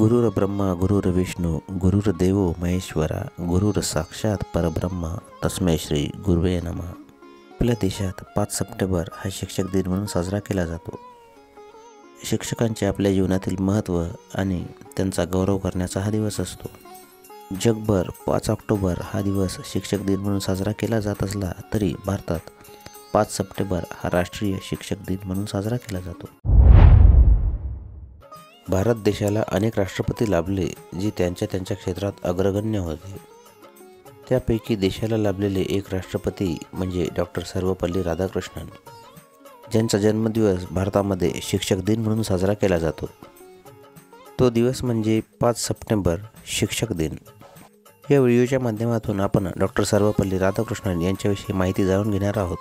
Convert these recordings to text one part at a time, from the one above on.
गुरुर्ब्रह्मा गुरुर्विष्णू गुरुर्देवो महेश्वरा गुरुर साक्षात परब्रह्म तस्मै श्री गुरुवे नमः. आपल्या देशात 5 सप्टेंबर हा शिक्षक दिन म्हणून साजरा केला जातो. शिक्षकांचे आपल्या जीवनातील महत्त्व आणि त्यांचा गौरव करण्याचा हा दिवस असतो. जगभर 5 ऑक्टोबर हा दिवस शिक्षक दिन म्हणून साजरा केला जात असला तरी भारतात 5 सप्टेंबर हा राष्ट्रीय शिक्षक दिन म्हणून साजरा केला जातो. भारत देशाला अनेक राष्ट्रपती लाभले जे त्यांच्या क्षेत्रात अग्रगण्य होते. त्यापैकी देशाला लाभलेले एक राष्ट्रपती म्हणजे डॉक्टर सर्वपल्ली राधाकृष्णन, ज्यांचा जन्मदिवस भारतामध्ये शिक्षक दिन म्हणून साजरा केला जातो. तो दिवस म्हणजे 5 सप्टेंबर शिक्षक दिन. या व्हिडिओच्या माध्यमातून आपण डॉक्टर सर्वपल्ली राधाकृष्णन यांच्याविषयी माहिती जाणून घेणार आहोत.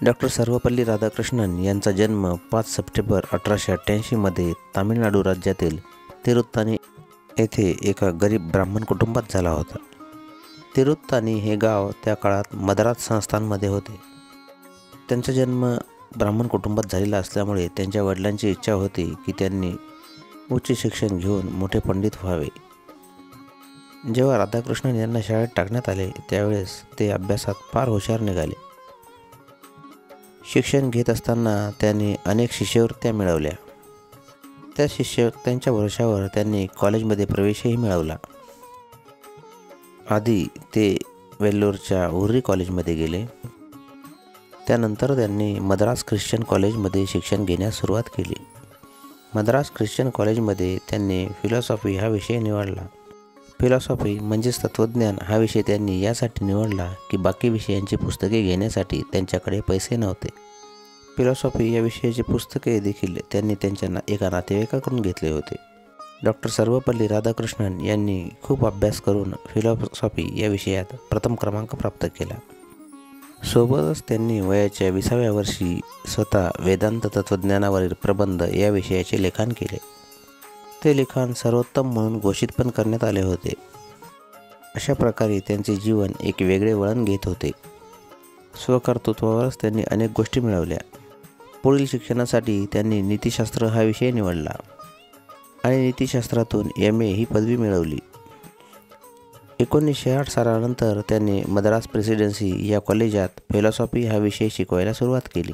डॉक्टर सर्वपल्ली राधाकृष्णन यांचा जन्म 5 सप्टेंबर 1888 मध्ये तामिळनाडू राज्यातील तिरुत्तानी येथे एका गरीब ब्राह्मण कुटुंबात झाला होता. तिरुत्तानी हे गाव त्या काळात मद्रास संस्थानमध्ये होते. त्यांचा जन्म ब्राह्मण कुटुंबात झालेला असल्यामुळे त्यांच्या वडिलांची इच्छा होती की त्यांनी उच्च शिक्षण घेऊन मोठे पंडित व्हावे. जेव्हा राधाकृष्णन यांना शाळेत टाकण्यात आले त्यावेळेस ते अभ्यासात फार हुशार निघाले. शिक्षण घेत असताना त्यांनी अनेक शिष्यवृत्त्या मिळवल्या. त्या शिष्यवृत्त्यांच्या भरोशावर त्यांनी कॉलेजमध्ये प्रवेशही मिळवला. आधी ते वेल्लोरच्या हुर्री कॉलेजमध्ये गेले. त्यानंतर त्यांनी मद्रास ख्रिश्चन कॉलेजमध्ये शिक्षण घेण्यास सुरुवात केली. मद्रास ख्रिश्चन कॉलेजमध्ये त्यांनी फिलॉसॉफी हा विषय निवडला. फिलॉसॉफी म्हणजेच तत्त्वज्ञान हा विषय त्यांनी यासाठी निवडला की बाकी विषयांची पुस्तके घेण्यासाठी त्यांच्याकडे पैसे नव्हते. फिलॉसॉफी या विषयाची पुस्तके देखील त्यांनी त्यांच्या एका नातेवाईकाकडून घेतले होते. डॉक्टर सर्वपल्ली राधाकृष्णन यांनी खूप अभ्यास करून फिलॉसॉफी या विषयात प्रथम क्रमांक प्राप्त केला. सोबतच त्यांनी वयाच्या 20व्या वर्षी स्वतः वेदांत तत्त्वज्ञानावरील प्रबंध या विषयाचे लेखन केले. ते लिखाण सर्वोत्तम म्हणून घोषित पण करण्यात आले होते. अशा प्रकारे त्यांचे जीवन एक वेगळे वळण घेत होते. स्वकर्तृत्वावरच त्यांनी अनेक गोष्टी मिळवल्या. पुढील शिक्षणासाठी त्यांनी नीतिशास्त्र हा विषय निवडला आणि नीतिशास्त्रातून MA ही पदवी मिळवली. 1908 सालानंतर त्यांनी मद्रास प्रेसिडेन्सी या कॉलेजात फिलॉसॉफी हा विषय शिकवायला सुरुवात केली.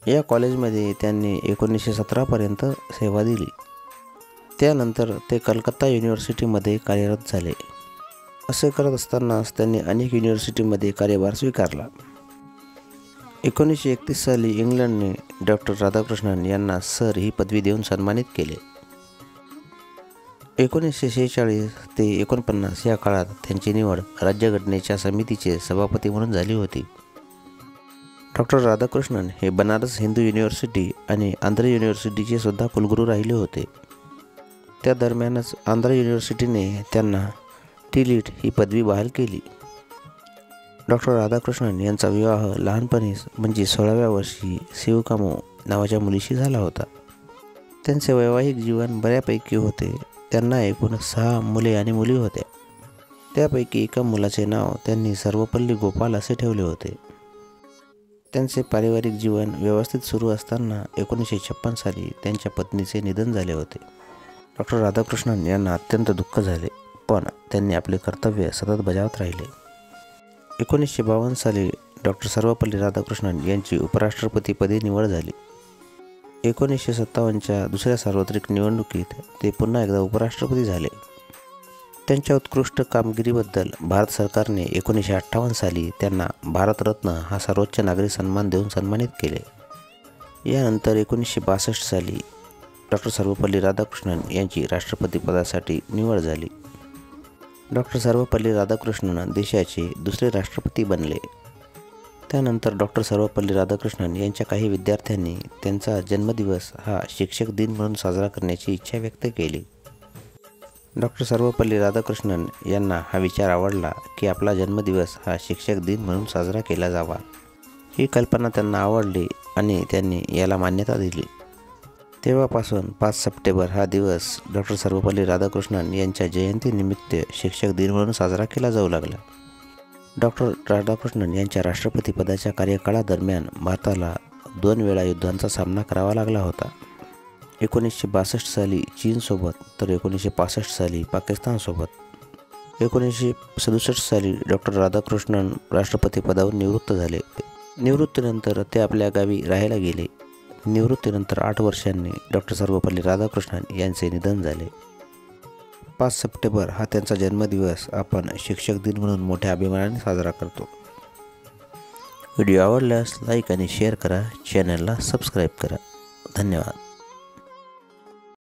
या कॉलेजमध्ये त्यांनी 1917 पर्यंत सेवा दिली. त्यानंतर ते कलकत्ता युनिव्हर्सिटीमध्ये कार्यरत झाले. असे करत असतानाच त्यांनी अनेक युनिव्हर्सिटीमध्ये कार्यभार स्वीकारला. 1931 साली इंग्लंडने डॉक्टर राधाकृष्णन यांना सर ही पदवी देऊन सन्मानित केले. 1946 ते 49 या काळात त्यांची निवड राज्यघटनेच्या समितीचे सभापती म्हणून झाली होती. डॉक्टर राधाकृष्णन हे बनारस हिंदू युनिव्हर्सिटी आणि आंध्र युनिव्हर्सिटीचे सुद्धा कुलगुरू राहिले होते. त्या दरम्यानच आंध्र युनिव्हर्सिटीने त्यांना टी.लिट ही पदवी बहाल केली. डॉक्टर राधाकृष्णन यांचा विवाह लहानपणीच म्हणजे 16व्या वर्षी शिवकामो नावाच्या मुलीशी झाला होता. त्यांचे वैवाहिक जीवन बऱ्यापैकी होते. त्यांना एकूण 6 मुले आणि मुली होत्या. त्यापैकी एका मुलाचे नाव त्यांनी सर्वपल्ली गोपाल असे ठेवले होते. त्यांचे पारिवारिक जीवन व्यवस्थित सुरू असताना 1956 साली त्यांच्या पत्नीचे निधन झाले होते. डॉक्टर राधाकृष्णन यांना अत्यंत दुःख झाले, पण त्यांनी आपले कर्तव्य सतत बजावत राहिले. 1952 साली डॉक्टर सर्वपल्ली राधाकृष्णन यांची उपराष्ट्रपतीपदी निवड झाली. 1957च्या दुसऱ्या सार्वत्रिक निवडणुकीत ते पुन्हा एकदा उपराष्ट्रपती झाले. त्यांच्या उत्कृष्ट कामगिरीबद्दल भारत सरकारने 1958 साली त्यांना भारतरत्न हा सर्वोच्च नागरी सन्मान देऊन सन्मानित केले. यानंतर 1962 साली डॉक्टर सर्वपल्ली राधाकृष्णन यांची राष्ट्रपतीपदासाठी निवड झाली. डॉक्टर सर्वपल्ली राधाकृष्णन देशाचे दुसरे राष्ट्रपती बनले. त्यानंतर डॉक्टर सर्वपल्ली राधाकृष्णन यांच्या काही विद्यार्थ्यांनी त्यांचा जन्मदिवस हा शिक्षक दिन म्हणून साजरा करण्याची इच्छा व्यक्त केली. डॉक्टर सर्वपल्ली राधाकृष्णन यांना हा विचार आवडला की आपला जन्मदिवस हा शिक्षक दिन म्हणून साजरा केला जावा. ही कल्पना त्यांना आवडली आणि त्यांनी याला मान्यता दिली. तेव्हापासून 5 सप्टेंबर हा दिवस डॉक्टर सर्वपल्ली राधाकृष्णन यांच्या जयंतीनिमित्त शिक्षक दिन म्हणून साजरा केला जाऊ लागला. डॉक्टर राधाकृष्णन यांच्या राष्ट्रपतीपदाच्या कार्यकाळादरम्यान भारताला 2 वेळा युद्धांचा सामना करावा लागला होता. 1962 साली चीनसोबत तर 1965 साली पाकिस्तानसोबत. 1967 साली डॉक्टर राधाकृष्णन राष्ट्रपती पदावर निवृत्त झाले. निवृत्तीनंतर ते आपल्या गावी राहायला गेले. निवृत्तीनंतर 8 वर्षांनी डॉक्टर सर्वपल्ली राधाकृष्णन यांचे निधन झाले. 5 सप्टेंबर हा त्यांचा जन्मदिवस आपण शिक्षक दिन म्हणून मोठ्या अभिमानाने साजरा करतो. व्हिडिओ आवडल्यास लाईक आणि शेअर करा. चॅनलला सबस्क्राईब करा. धन्यवाद.